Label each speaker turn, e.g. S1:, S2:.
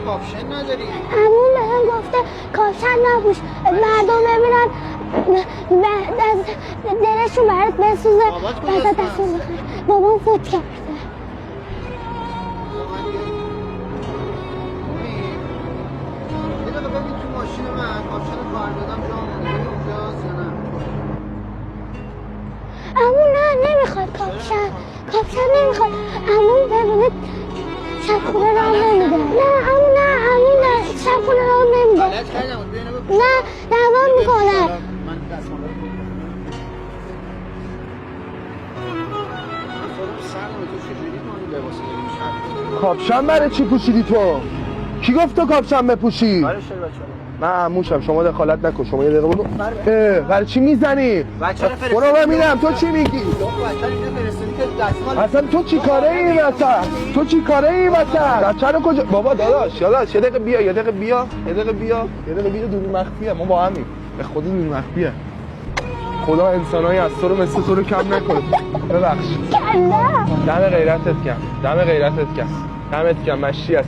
S1: کاپشن نداری؟
S2: عموم بهم گفته کاپشن نپوش مردم ببینن دلشون برات بسوزه بعد دستون بخوره. بابام فوت کرده.
S1: یه دقیقه ببین تو ماشین من کاپشن کار دادم جا مونده اونجاست یا نه؟
S2: عمو نه نمیخواد کاپشن نمیخواد. عمو ببینید شب خونه راه نمیده. نه عمو نه شب خونه راه نمیده.
S1: غلط کردم
S2: نه دوام میکنه.
S1: من دستمال رو
S3: کاپشن برای چی پوشیدی تو؟ کی گفت تو کاپشن بپوشی؟
S1: برای چه بچه‌ها؟
S3: من عموشم شما دخالت نکن. شما یه دقیقه برو. برای چی میزنی؟
S1: بچه‌ها فرستادی.
S3: برو ببینم تو چی میگی؟
S1: بچه‌ها اینو فرستادی که دستمال
S3: اصلا تو چی کاره این وسط؟ تو چی کاره این وسط؟ بچه رو کجا؟ بابا داداش یه دقیقه بیا دور مخفیه. ما با همیم. به خدا دور مخفیه. خدا انسانایی از تو رو مثل تو رو کم نکنه. ببخش. دم غیرتت کم. دمت کم مشی است.